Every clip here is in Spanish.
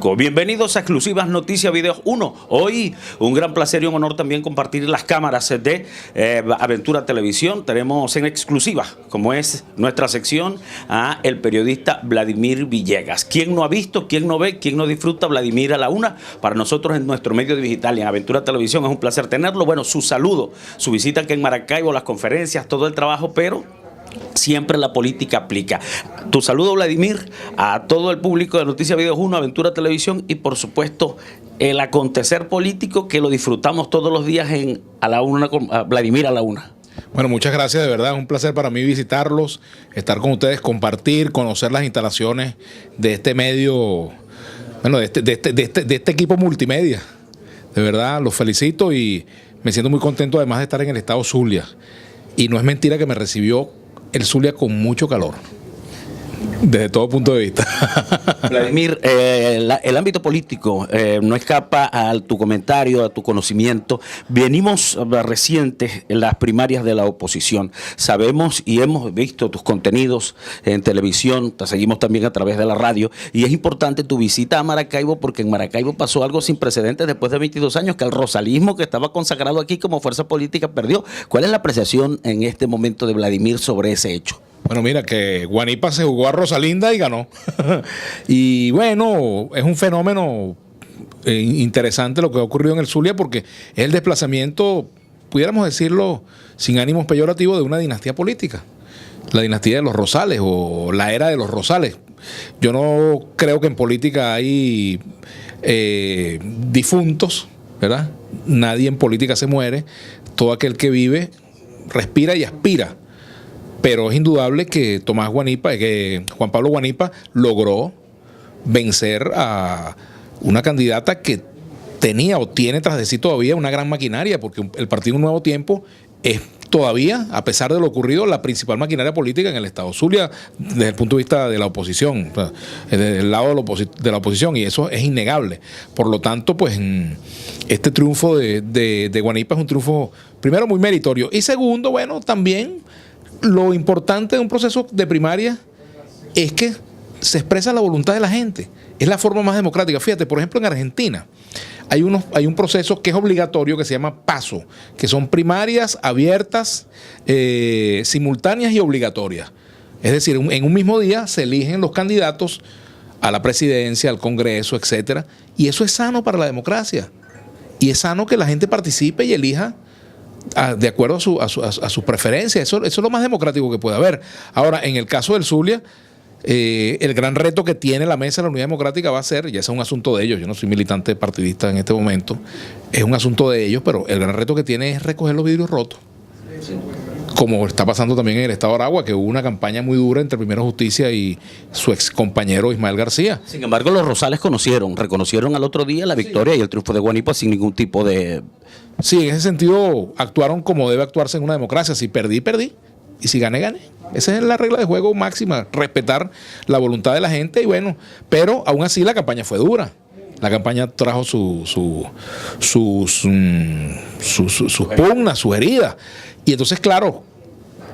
5. Bienvenidos a Exclusivas Noticias Videos 1. Hoy un gran placer y un honor también compartir las cámaras de Aventura Televisión. Tenemos en exclusiva, como es nuestra sección, a el periodista Vladimir Villegas. ¿Quién no ha visto, quién no ve, quién no disfruta Vladimir a la una? Para nosotros en nuestro medio digital y en Aventura Televisión es un placer tenerlo. Bueno, su saludo, su visita aquí en Maracaibo, las conferencias, todo el trabajo, pero siempre la política aplica. Tu saludo, Vladimir, a todo el público de Noticias Videos 1, Aventura Televisión y, por supuesto, el acontecer político que lo disfrutamos todos los días en A la Una con Vladimir a la Una. Bueno, muchas gracias, de verdad, es un placer para mí visitarlos, estar con ustedes, compartir, conocer las instalaciones de este medio, bueno, de este equipo multimedia. De verdad, los felicito y me siento muy contento además de estar en el estado Zulia. Y no es mentira que me recibió el Zulia con mucho calor, desde todo punto de vista. Vladimir, el ámbito político no escapa a tu comentario, a tu conocimiento. Venimos recientes en las primarias de la oposición. Sabemos y hemos visto tus contenidos en televisión, te seguimos también a través de la radio, y es importante tu visita a Maracaibo porque en Maracaibo pasó algo sin precedentes después de 22 años, que el rosalismo que estaba consagrado aquí como fuerza política perdió. ¿Cuál es la apreciación en este momento de Vladimir sobre ese hecho? Bueno, mira, que Guanipa se jugó a Rosalinda y ganó. Y bueno, es un fenómeno interesante lo que ha ocurrido en el Zulia porque es el desplazamiento, pudiéramos decirlo sin ánimos peyorativos, de una dinastía política. La dinastía de los Rosales o la era de los Rosales. Yo no creo que en política hay difuntos, ¿verdad? Nadie en política se muere. Todo aquel que vive respira y aspira. Pero es indudable que Juan Pablo Guanipa logró vencer a una candidata que tenía o tiene tras de sí todavía una gran maquinaria, porque el Partido Nuevo Tiempo es todavía, a pesar de lo ocurrido, la principal maquinaria política en el estado Zulia desde el punto de vista de la oposición, o sea, desde el lado de la oposición, y eso es innegable. Por lo tanto, pues este triunfo de Guanipa es un triunfo, primero, muy meritorio, y segundo, bueno, también lo importante de un proceso de primaria es que se expresa la voluntad de la gente. Es la forma más democrática. Fíjate, por ejemplo, en Argentina hay un proceso que es obligatorio que se llama PASO, que son primarias abiertas, simultáneas y obligatorias. Es decir, en un mismo día se eligen los candidatos a la presidencia, al Congreso, etcétera. Y eso es sano para la democracia. Y es sano que la gente participe y elija de acuerdo a sus preferencias. Eso es lo más democrático que puede haber. Ahora, en el caso del Zulia, el gran reto que tiene la Mesa de la Unidad Democrática va a ser, ya es un asunto de ellos, yo no soy militante partidista en este momento, es un asunto de ellos, pero el gran reto que tiene es recoger los vidrios rotos. Como está pasando también en el estado de Aragua, que hubo una campaña muy dura entre Primero Justicia y su ex compañero Ismael García. Sin embargo, los Rosales reconocieron al otro día la victoria y el triunfo de Guanipa sin ningún tipo de... Sí, en ese sentido actuaron como debe actuarse en una democracia. Si perdí, perdí. Y si gané, gané. Esa es la regla de juego máxima, respetar la voluntad de la gente. Y bueno, pero aún así la campaña fue dura. La campaña trajo sus pugnas, sus heridas. Y entonces, claro,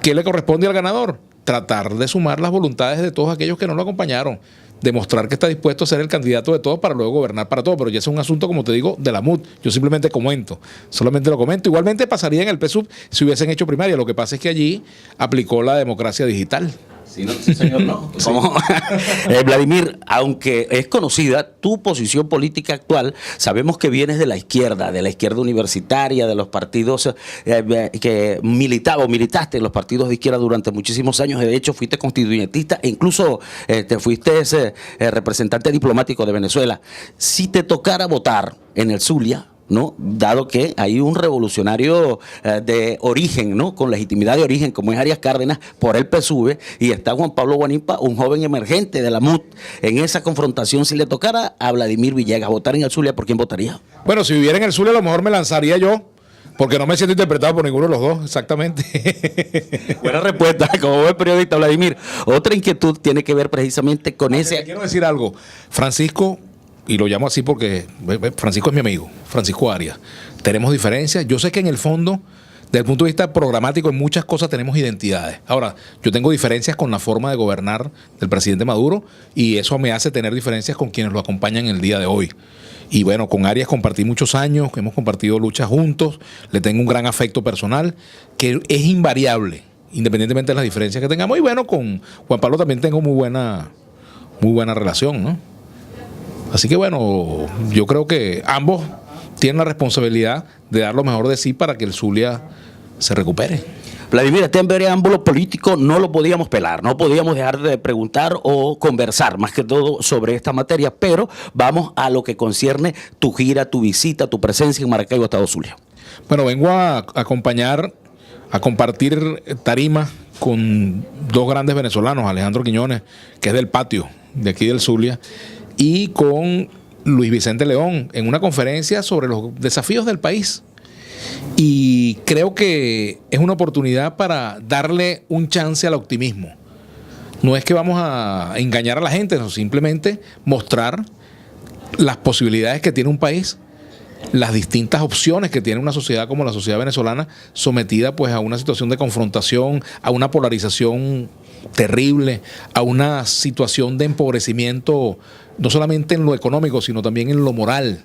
¿qué le corresponde al ganador? Tratar de sumar las voluntades de todos aquellos que no lo acompañaron. Demostrar que está dispuesto a ser el candidato de todos para luego gobernar para todos. Pero ya es un asunto, como te digo, de la MUD. Yo simplemente solamente lo comento. Igualmente pasaría en el PSUV si hubiesen hecho primaria. Lo que pasa es que allí aplicó la democracia digital. Sí, no, sí, señor, no. Vladimir, aunque es conocida tu posición política actual, sabemos que vienes de la izquierda universitaria, de los partidos que militaste en los partidos de izquierda durante muchísimos años. De hecho, fuiste constituyentista e incluso te fuiste representante diplomático de Venezuela. Si te tocara votar en el Zulia, ¿no? Dado que hay un revolucionario de origen, ¿no? Con legitimidad de origen, como es Arias Cárdenas, por el PSUV, y está Juan Pablo Guanipa, un joven emergente de la MUD. En esa confrontación, si le tocara a Vladimir Villegas votar en el Zulia, ¿por quién votaría? Bueno, si viviera en el Zulia, a lo mejor me lanzaría yo, porque no me siento interpretado por ninguno de los dos, exactamente. Buena respuesta, como buen periodista, Vladimir. Otra inquietud tiene que ver precisamente con ese... Quiero decir algo, Francisco, y lo llamo así porque Francisco es mi amigo, Francisco Arias. Tenemos diferencias. Yo sé que en el fondo Desde el punto de vista programático, en muchas cosas tenemos identidades. Ahora, yo tengo diferencias con la forma de gobernar del presidente Maduro y eso me hace tener diferencias con quienes lo acompañan en el día de hoy. Y bueno, con Arias compartí muchos años, hemos compartido luchas juntos, le tengo un gran afecto personal que es invariable, independientemente de las diferencias que tengamos. Y bueno, con Juan Pablo también tengo muy buena relación, ¿no? Así que bueno, yo creo que ambos tienen la responsabilidad de dar lo mejor de sí para que el Zulia se recupere. Vladimir, este preámbulo político no lo podíamos pelar, no podíamos dejar de preguntar o conversar más que todo sobre esta materia, pero vamos a lo que concierne tu gira, tu visita, tu presencia en Maracaibo, Estado Zulia. Bueno, vengo a acompañar, a compartir tarima con dos grandes venezolanos, Alejandro Quiñones, que es del patio de aquí del Zulia, y con Luis Vicente León, en una conferencia sobre los desafíos del país. Y creo que es una oportunidad para darle un chance al optimismo. No es que vamos a engañar a la gente, sino simplemente mostrar las posibilidades que tiene un país, las distintas opciones que tiene una sociedad como la sociedad venezolana, sometida pues a una situación de confrontación, a una polarización terrible, a una situación de empobrecimiento, no solamente en lo económico, sino también en lo moral.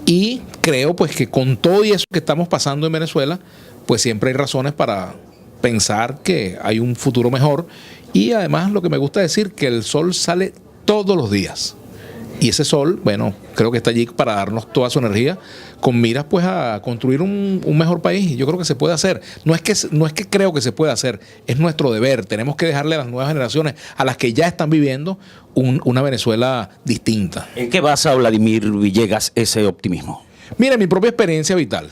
Y creo pues que con todo y eso que estamos pasando en Venezuela, pues siempre hay razones para pensar que hay un futuro mejor. Y además lo que me gusta decir, que el sol sale todos los días. Y ese sol, bueno, creo que está allí para darnos toda su energía con miras pues a construir un mejor país. Yo creo que se puede hacer. No es que creo que se pueda hacer, es nuestro deber. Tenemos que dejarle a las nuevas generaciones, a las que ya están viviendo, una Venezuela distinta. ¿En qué basa, Vladimir Villegas, ese optimismo? Mira, mi propia experiencia vital.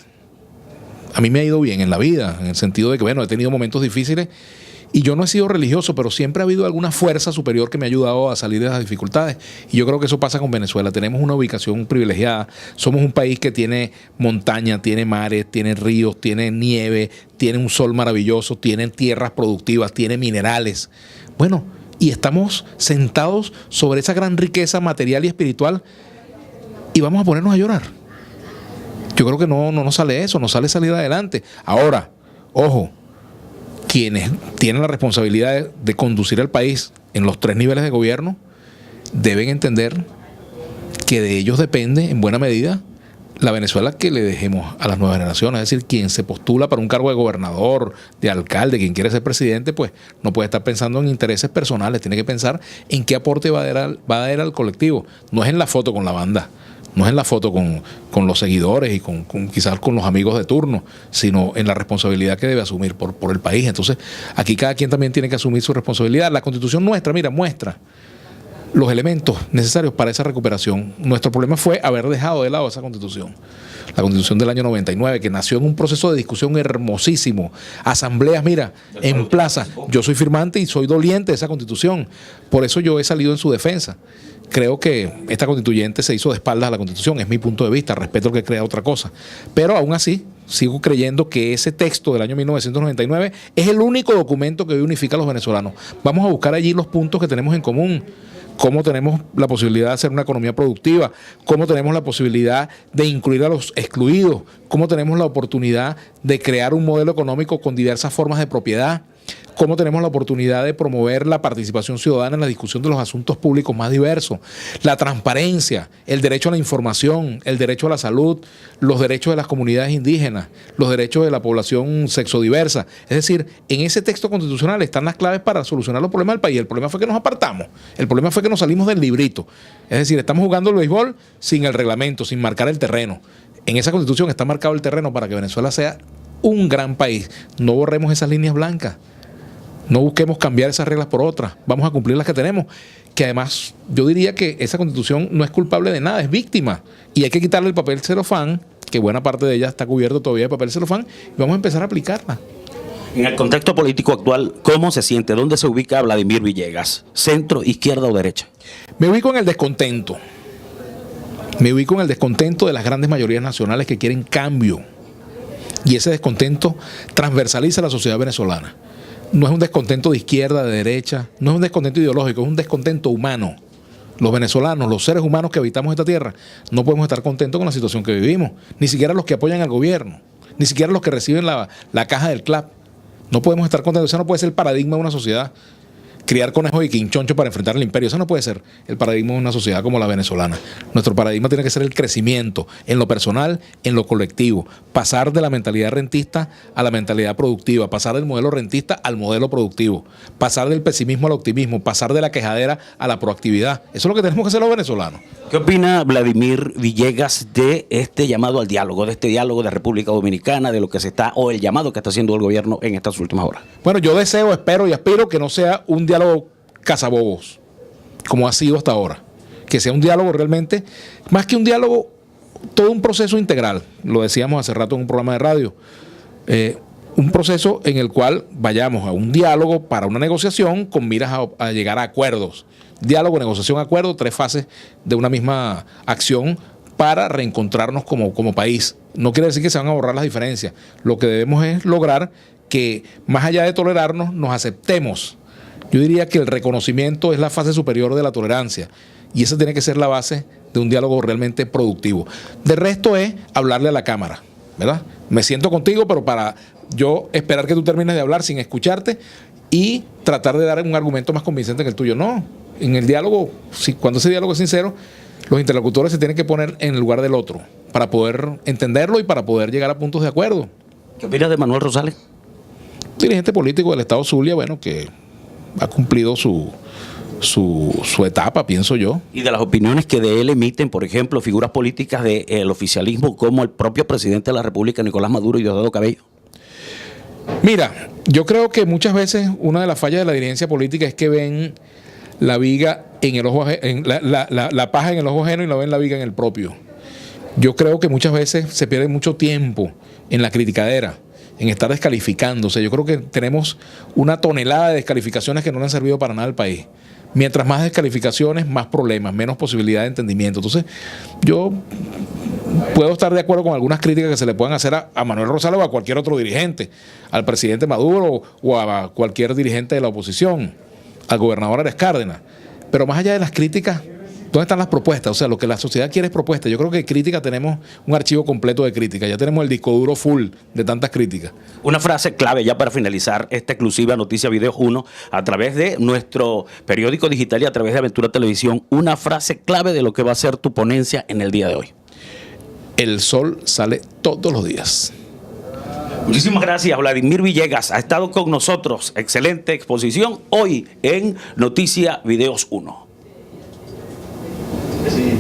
A mí me ha ido bien en la vida, en el sentido de que, bueno, he tenido momentos difíciles. Y yo no he sido religioso, pero siempre ha habido alguna fuerza superior que me ha ayudado a salir de las dificultades. Y yo creo que eso pasa con Venezuela. Tenemos una ubicación privilegiada. Somos un país que tiene montaña, tiene mares, tiene ríos, tiene nieve, tiene un sol maravilloso, tiene tierras productivas, tiene minerales. Bueno, y estamos sentados sobre esa gran riqueza material y espiritual y vamos a ponernos a llorar. Yo creo que no nos sale eso, nos sale salir adelante. Ahora, ojo, quienes tienen la responsabilidad de conducir al país en los 3 niveles de gobierno deben entender que de ellos depende en buena medida la Venezuela que le dejemos a las nuevas generaciones. Es decir, quien se postula para un cargo de gobernador, de alcalde, quien quiere ser presidente, pues no puede estar pensando en intereses personales, tiene que pensar en qué aporte va a dar al colectivo. No es en la foto con la banda, no es en la foto con los seguidores y quizás con los amigos de turno, sino en la responsabilidad que debe asumir por el país. Entonces, aquí cada quien también tiene que asumir su responsabilidad. La Constitución nuestra, mira, muestra los elementos necesarios para esa recuperación. Nuestro problema fue haber dejado de lado esa Constitución. La Constitución del año 99, que nació en un proceso de discusión hermosísimo. Asambleas, mira, en plaza. Yo soy firmante y soy doliente de esa Constitución. Por eso yo he salido en su defensa. Creo que esta constituyente se hizo de espaldas a la Constitución, es mi punto de vista, respeto al que crea otra cosa. Pero aún así, sigo creyendo que ese texto del año 1999 es el único documento que hoy unifica a los venezolanos. Vamos a buscar allí los puntos que tenemos en común. Cómo tenemos la posibilidad de hacer una economía productiva, cómo tenemos la posibilidad de incluir a los excluidos, cómo tenemos la oportunidad de crear un modelo económico con diversas formas de propiedad, cómo tenemos la oportunidad de promover la participación ciudadana en la discusión de los asuntos públicos más diversos, la transparencia, el derecho a la información, el derecho a la salud, los derechos de las comunidades indígenas, los derechos de la población sexodiversa. Es decir, en ese texto constitucional están las claves para solucionar los problemas del país. El problema fue que nos apartamos, el problema fue que nos salimos del librito. Es decir, estamos jugando el béisbol sin el reglamento, sin marcar el terreno. En esa Constitución está marcado el terreno para que Venezuela sea un gran país. No borremos esas líneas blancas. No busquemos cambiar esas reglas por otras. Vamos a cumplir las que tenemos. Que además, yo diría que esa Constitución no es culpable de nada, es víctima. Y hay que quitarle el papel celofán, que buena parte de ella está cubierto todavía de papel celofán, y vamos a empezar a aplicarla. En el contexto político actual, ¿cómo se siente? ¿Dónde se ubica Vladimir Villegas? ¿Centro, izquierda o derecha? Me ubico en el descontento. Me ubico en el descontento de las grandes mayorías nacionales que quieren cambio. Y ese descontento transversaliza la sociedad venezolana. No es un descontento de izquierda, de derecha, no es un descontento ideológico, es un descontento humano. Los venezolanos, los seres humanos que habitamos esta tierra, no podemos estar contentos con la situación que vivimos, ni siquiera los que apoyan al gobierno, ni siquiera los que reciben la caja del CLAP. No podemos estar contentos, eso no puede ser el paradigma de una sociedad. Criar conejos y quinchoncho para enfrentar al imperio, eso no puede ser el paradigma de una sociedad como la venezolana. Nuestro paradigma tiene que ser el crecimiento en lo personal, en lo colectivo, pasar de la mentalidad rentista a la mentalidad productiva, pasar del modelo rentista al modelo productivo, pasar del pesimismo al optimismo, pasar de la quejadera a la proactividad. Eso es lo que tenemos que hacer los venezolanos. ¿Qué opina Vladimir Villegas de este llamado al diálogo, de este diálogo de República Dominicana, de lo que se está, o el llamado que está haciendo el gobierno en estas últimas horas? Bueno, yo deseo, espero y aspiro que no sea un diálogo cazabobos, como ha sido hasta ahora. Que sea un diálogo realmente, más que un diálogo, todo un proceso integral. Lo decíamos hace rato en un programa de radio. Un proceso en el cual vayamos a un diálogo para una negociación con miras a llegar a acuerdos. Diálogo, negociación, acuerdo, 3 fases de una misma acción para reencontrarnos como país. No quiere decir que se van a borrar las diferencias. Lo que debemos es lograr que, más allá de tolerarnos, nos aceptemos. Yo diría que el reconocimiento es la fase superior de la tolerancia y esa tiene que ser la base de un diálogo realmente productivo. De resto es hablarle a la cámara, ¿verdad? Me siento contigo, pero para yo esperar que tú termines de hablar sin escucharte y tratar de dar un argumento más convincente que el tuyo. No, en el diálogo, cuando ese diálogo es sincero, los interlocutores se tienen que poner en el lugar del otro para poder entenderlo y para poder llegar a puntos de acuerdo. ¿Qué opinas de Manuel Rosales? Dirigente político del Estado Zulia, bueno, que ha cumplido su etapa, pienso yo. Y de las opiniones que de él emiten, por ejemplo, figuras políticas del oficialismo como el propio presidente de la República, Nicolás Maduro y Diosdado Cabello. Mira, yo creo que muchas veces una de las fallas de la dirigencia política es que ven la viga en el ojo, la paja en el ojo ajeno y no ven la viga en el propio. Yo creo que muchas veces se pierde mucho tiempo en la criticadera, en estar descalificándose. Yo creo que tenemos una tonelada de descalificaciones que no le han servido para nada al país. Mientras más descalificaciones, más problemas, menos posibilidad de entendimiento. Entonces, yo puedo estar de acuerdo con algunas críticas que se le puedan hacer a Manuel Rosales o a cualquier otro dirigente, al presidente Maduro o a cualquier dirigente de la oposición, al gobernador Arias Cárdenas. Pero más allá de las críticas, ¿dónde están las propuestas? O sea, lo que la sociedad quiere es propuestas. Yo creo que crítica tenemos un archivo completo de críticas. Ya tenemos el disco duro full de tantas críticas. Una frase clave ya para finalizar esta exclusiva Noticia Videos 1 a través de nuestro periódico digital y a través de Aventura Televisión. Una frase clave de lo que va a ser tu ponencia en el día de hoy. El sol sale todos los días. Muchísimas gracias, Vladimir Villegas. Ha estado con nosotros. Excelente exposición hoy en Noticia Videos 1. Sí.